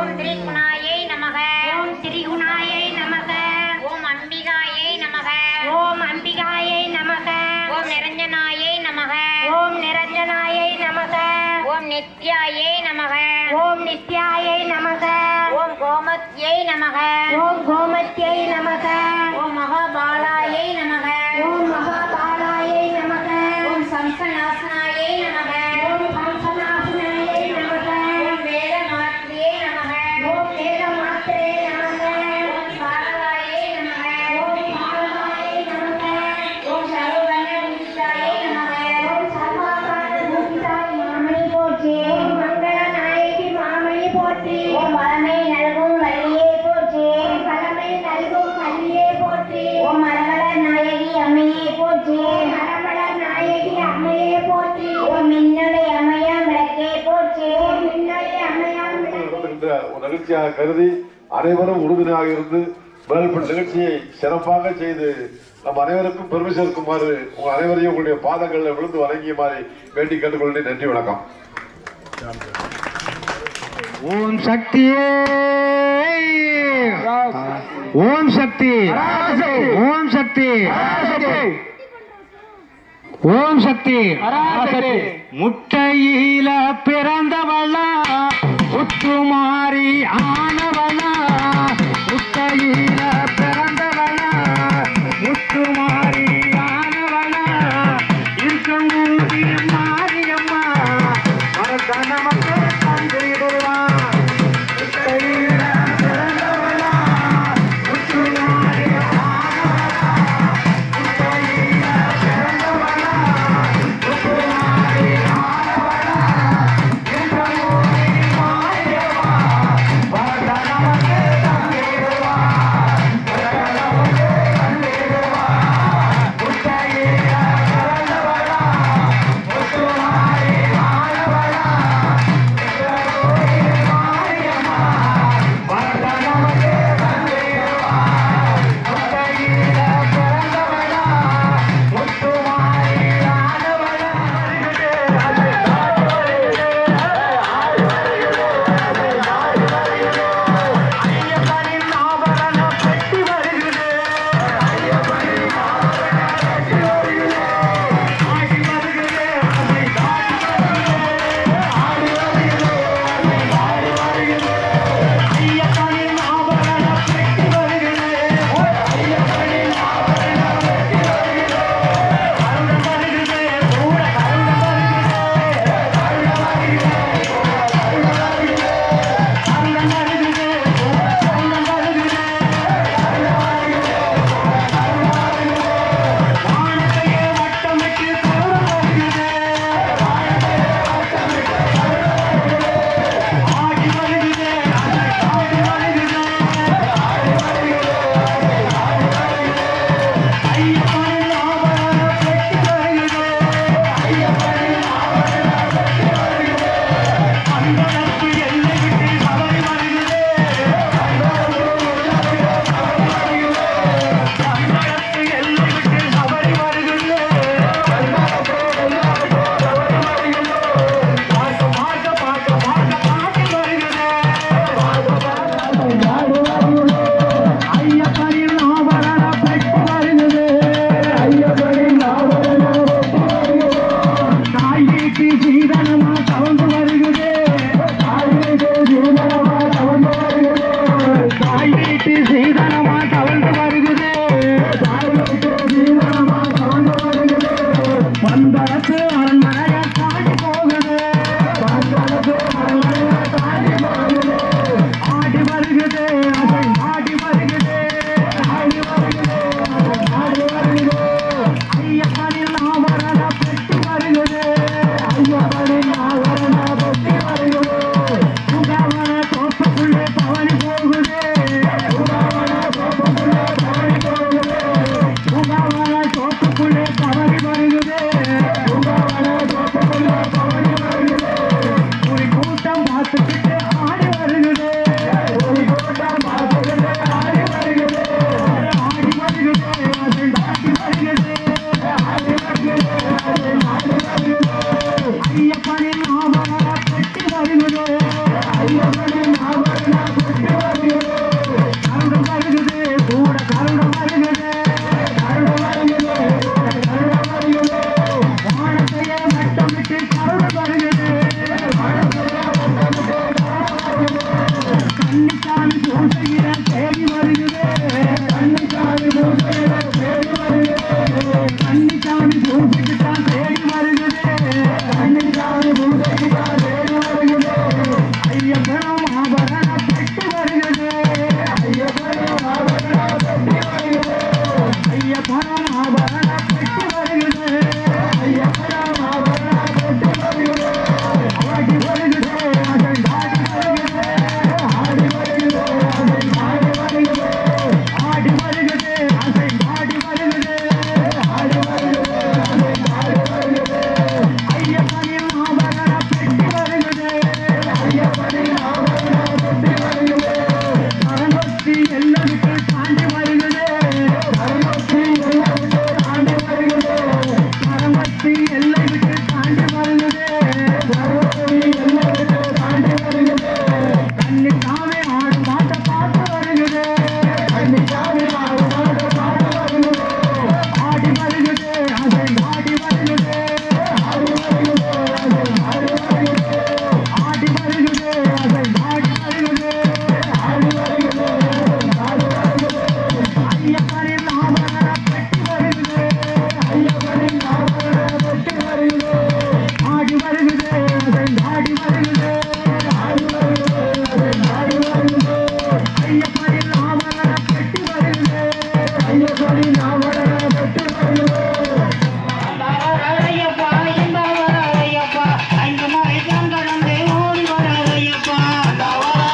ஓம் திரிகுணாயை நமக. ஓம் திரிகுணாயை நமக. ஓம் அம்பிகாயை நமக. ஓம் அம்பிகாயை நமக. ஓம் நிரஞ்சனாயை நமக. ஓம் நிரஞ்சனாயை நமக. ஓம் நித்யாயை நமக. ஓம் நித்யாயை நமக. ஓம் கோமத்யை நமக. ஓம் கோமத்யை நமக. ஓம் மகாபாலாயை நமக. ஓம் மகாபாலாயை நமக. ஓம் சம்சநாசனாயை நமக. ஓம் ஹம்சநாசனாயை நமக. ஓம் வேதமாத்ரியை நமக. ஓம் வேதமாத்ரே நமக. ஓம் சாரதாயை நமக. ஓம் பாரதாயை நமக. ஓம் சர்வவர்ண பூஷிதாயை நமக. ஓம் சர்வாகார பூஷிதாய் மாமணி போற்றி. ஓம் மங்கள நாயகி மாமணி போற்றி. ஓம் வளமை நல்கும் வழியே போற்றி. ஓம் பலமை நல்கும் கல்வியே போற்றி. ஓம் மரவள நாயகி அம்மையே போற்றி. ஓம் மரமலர் நாயகி அம்மையே போற்றி. ஓம் மின்னலை அம்மையாம் விளக்கே போற்றி. ஓம் மின்னலை அம்மையாம் விளக்கே. என்ற ஒரு நிகழ்ச்சியாக கருதி அனைவரும் உறுதுணையாக இருந்து வேல்பன் நிகழ்ச்சியை சிறப்பாக செய்து நம் அனைவருக்கும் பெருமை சேர்க்குமாறு உங்கள் அனைவரையும் உங்களுடைய பாதங்களில் விழுந்து வணங்கியமாறு வேண்டி கேட்டுக்கொள்கிறேன். நன்றி, வணக்கம். ஓம் சக்தியே ஓம் சக்தி ஓம் சக்தி ஓம் சக்தி முட்டையில பிறந்தவளா முத்துமாரி ஆனவளா முட்டையில பிறந்தவளா முத்துமாரி ஆனவளா இருக்கங்கூடி மாரியம்மா நமக்கு தந்திடுவா முட்டையில பிறந்தவளா முத்துமாரி பூஜைக்கு தான் தேடி வருகிறே கன்னிசாமி பூஜைக்கு தான் தேடி வருகிறே ஐயப்பனும் ஆபரண பெற்று வருகிறே ஐயப்பனும் ஆபரண பெற்று வருகிறே ஐயப்பனும் ஆபரண பெற்று வருகிறே ஐயப்பனும் ஆபரண பெற்று வருகிறே ஆடி வருகிறே அசைந்தாடி வருகிறே ஆடி வருகிறே அசைந்தாடி வருகிறே ஆடி வருகிறே அசைந்தாடி வருகிறே ஆடி வருகிறே அசைந்தாடி வருகிறே ஐயப்பனின் ஆபரண பெற்று வருகிறே ஐயப்பனின் ஆபரண பெற்று வருகிறே சரங்கொத்தி எல்லவிட்டு தாண்டி வருகிறே சரங்கொத்தி எல்லவிட்டு தாண்டி வருகிறே சரங்கொத்தி எல்லை விட்டு தாண்டி வருகிறே சரங்கொத்தி எல்லை விட்டு தாண்டி வருகிறே கன்னிசாமி ஆடும் பாட்ட பார்த்து வருகிறே கன்னிசாமி ஆடும் பாட்ட பார்த்து வருகிறே ஆடி வருகிறே அசைந்தாடி வருகிறே ஆடி வருகிறே அசைந்தாடி வருகிறே ஆடி வருகிறே அசைந்தாடி வருகிறே ஆடி வருகிறே அசைந்தாடி வருகிறே ஐயப்பனின் ஆபரண பெற்று வருகிறே ஐயப்பனின் ஆபரண பெற்று வருகிறே ஆடி வருகிறே அசைந்தாடி வருகிறே ஆடி வருகிறே அசைந்தாடி வருகிறே ஐயப்பனின் ஆபரண பெற்று வருகிறே ஐயப்பனின் ஆபரண பெற்று வருகிறே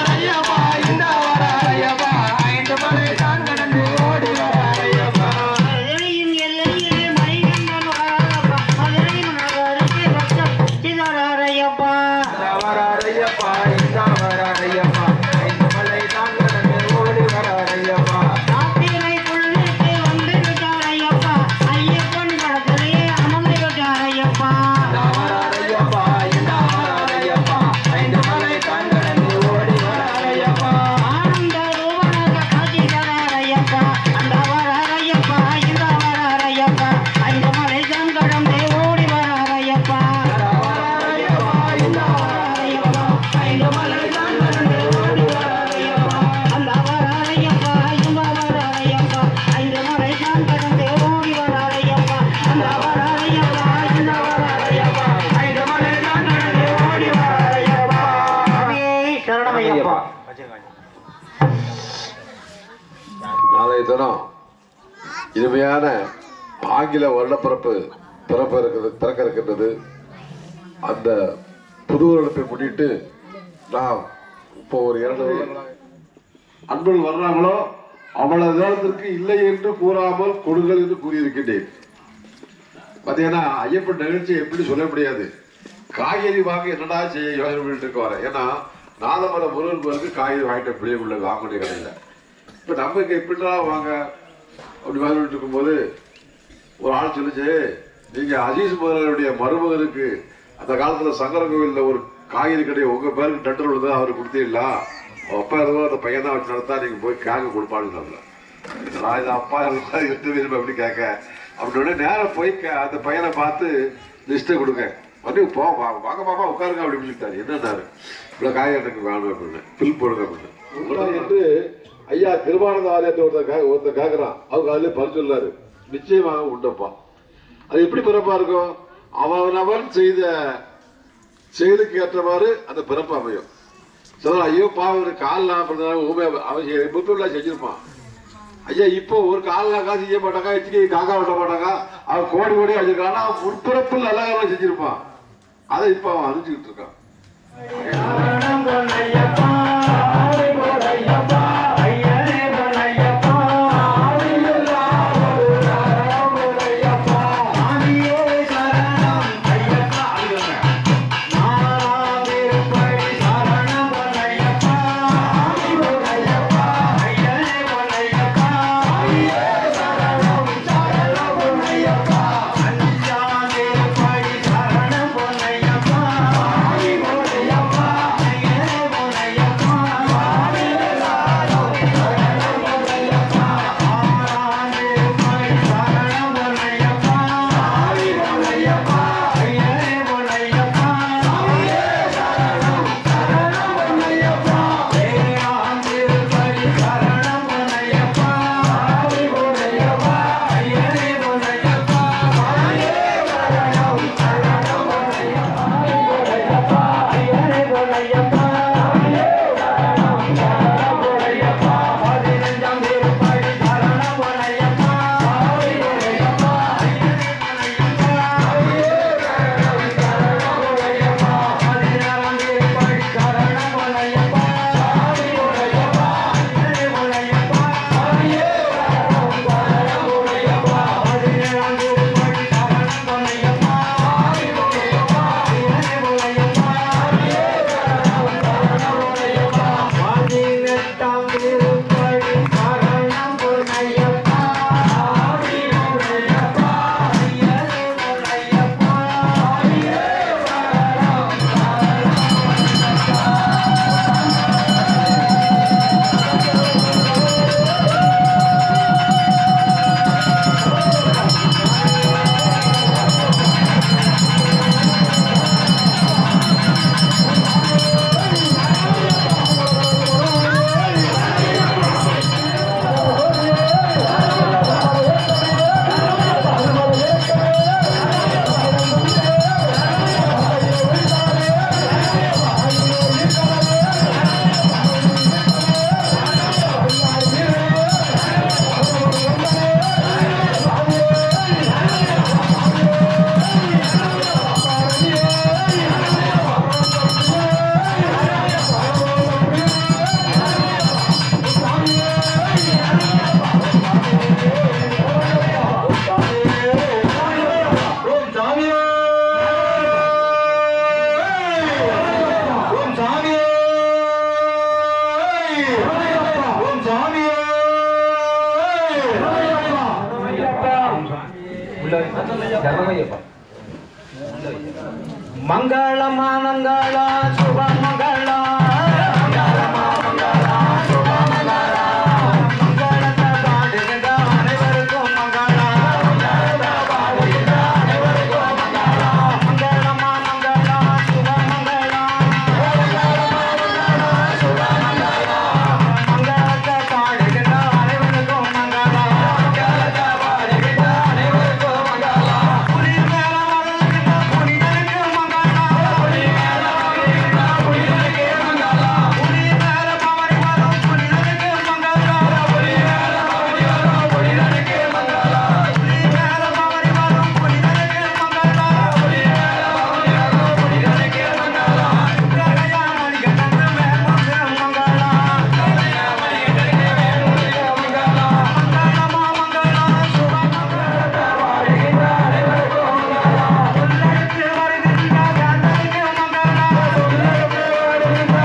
ஐயப்பா இந்த வரையப்பா ஐந்து மலை தான் கடந்து ஓடி வரையப்பா மதுரையின் எல்லையிலே மணிகண்டன் வராதப்பா மதுரையின் நகருக்கு பக்தர் சிதறாரையப்பா காத்திரை புள்ளிட்டு வந்து விட்டாரையப்பா ஐயப்பன் படத்திலே அமர்ந்து விட்டாரையப்பா ஆனந்த ரூபனாக காட்சி தராரையப்பா அந்த வராரையப்பா இந்த வராரையப்பா ஐந்து மலை தான் கடந்து ஓடி வராரையப்பா அந்த வராரையப்பா இந்த வராரையப்பா ஐந்து மலை தான் கடந்து ஓடி வராரையப்பா அந்த வராரையப்பா இந்த வராரையப்பா ஐந்து மலை தான் கடந்து ஓடி வராரையப்பா சரணமையப்பா நாளைய தினம் இனிமையான ஆங்கில வருடப்பிறப்பு பிறக்க இருக்கின்றது. அந்த புது வருடத்தை முன்னிட்டு நாம் இப்போ ஒரு 2 அன்பர்கள் வர்றாங்களோ அவ்வளவு நேரத்திற்கு இல்லை என்று கூறாமல் கொடுங்கள் என்று கூறியிருக்கின்றேன். பார்த்தீங்கன்னா ஐயப்பன் நிகழ்ச்சி எப்படி சொல்ல முடியாது. காய்கறி வாங்க என்னடா செய்ய யோசனை பண்ணிட்டு இருக்க வரேன். ஏன்னா நாதமர முருகன் கோயிலுக்கு காய்கறி வாங்கிட்ட பிள்ளைக்குள்ள வாங்க வேண்டிய கடையில் இப்போ நம்ம இங்கே எப்படின்னா வாங்க அப்படி வாங்கிட்டு இருக்கும்போது ஒரு ஆள் சொல்லிச்சு, நீங்கள் அஜீஸ் முதலாளியுடைய மருமகனுக்கு அந்த காலத்தில் சங்கர கோவிலில் ஒரு காய்கறி கடையை உங்கள் பேருக்கு டெண்டர் விழுந்து அவருக்கு கொடுத்தீங்களா, அப்பா எதுவோ அந்த பையன் தான் வச்சு நடத்தா நீங்கள் போய் கேட்க கொடுப்பான்னு. நான் இது அப்பா எட்டு வீரம் எப்படி கேட்க அப்படின்னு நேரம் போய் அந்த பையனை பார்த்து லிஸ்ட்டை கொடுங்க, வந்து போ வாங்க பாப்பா உட்காருங்க அப்படின்னு சொல்லிட்டாரு. என்னன்னாரு, இவ்வளோ காய்கறி எனக்கு வேணும் அப்படின்னு, பில் போடுங்க அப்படின்னு என்று ஐயா திருவானந்த ஆலயத்தை ஒருத்தர் கேட்குறான். அவங்க அதுலேயே பரிசு சொல்லாரு, நிச்சயமாக உண்டப்பா. அது எப்படி பிறப்பா இருக்கும், அவனவன் செய்த செயலுக்கு ஏற்றவாறு அந்த பிறப்பு அமையும். சொல்ல ஐயோ பாவம் காலில் ஊமை அவசியம் முப்பெல்லாம் செஞ்சிருப்பான். ஐயா இப்போ ஒரு காலில் காசு செய்ய மாட்டாங்க, இச்சுக்கு காக்கா விட்ட மாட்டாங்க, அவன் கோடி கோடியாக வச்சிருக்கான். அவன் முற்பிறப்பில் நல்ல காலம் செஞ்சிருப்பான். அதை இப்போ அவன் அறிஞ்சுக்கிட்டு இருக்கான். மங்களமா மங்களா சுப மங்களா மங்களத்தை பாடுகின்ற அனைவருக்கும் மங்களா மங்களமா மங்களா சுப மங்களா மங்களத்தை பாடுகின்ற அனைவருக்கும் மங்களா புலி மேல வருகின்ற புலிகளுக்கு மங்களா புலி மேல பவனி வரும் புலிகளுக்கு மங்களா புலி மேல பவனி வரும் புலிகளுக்கு மங்களா உலகையா மணிகண்டத்து மேல்முத்து மங்களா மங்களமா மங்களா சுப மங்களா உள்ளத்து வருகின்ற காந்தனுக்கு மங்களா உள்ளத்து வருகின்ற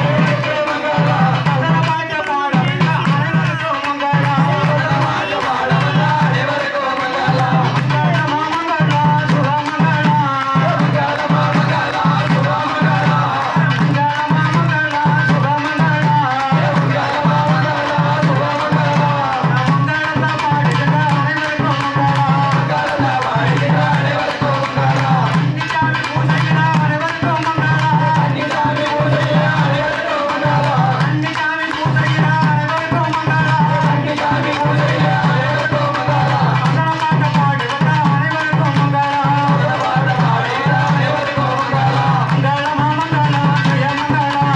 ஐயனுக்கு மங்களா மகள பாட்ட பாடுகின்ற அனைவருக்கும் மங்களா மங்களமா மங்களா சுப மங்களா மங்களமா மங்களா சுப மங்களா மங்களத்தை பாடுகின்ற அனைவருக்கும் மங்களா அன்னிசாமி பூசைகிற அனைவருக்கும் மங்களா அன்னிசாமி பூசைகிற அனைவருக்கும் மங்களா மங்களமாட்ட பாடுகின்ற அனைவருக்கும் மங்களா மங்களமா மங்களா ஜெய மங்களா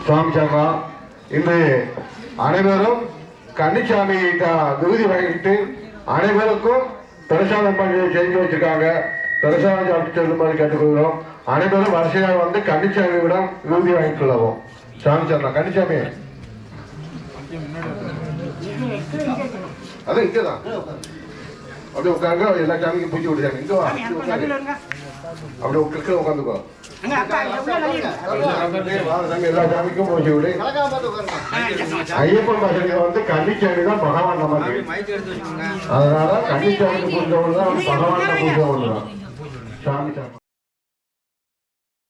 சுவாமி சாமா இன்று அனைவரும் கன்னிசாமி விருதி வழங்கிட்டு அனைவருக்கும் பிரசாதம் பண்ணி செஞ்சு வச்சிருக்காங்க. பிரசாதம் சாப்பிட்டு செல்லுமாறு கேட்டுக்கொள்கிறோம். அனைவரும் வரிசையாக வந்து கன்னிசாமியிடம் விருதி வாங்கிக் கொள்ளவும். சாமி சாமா கன்னிசாமி அது இங்கதான் அப்படியே உட்காருங்க. எல்லா சாமிக்கும் பூச்சி விடுறாங்க. இங்க வா அப்படியே உட்காந்துக்கோ. எல்லா சாமிக்கும் பூச்சி விடு. ஐயப்பன் பசங்க வந்து கன்னிச்சாமி தான் பகவான் நமக்கு. அதனால கன்னிச்சாமிக்கு பூஜை ஒண்ணுதான், பகவான் பூஜை ஒண்ணுதான். சாமி சாமி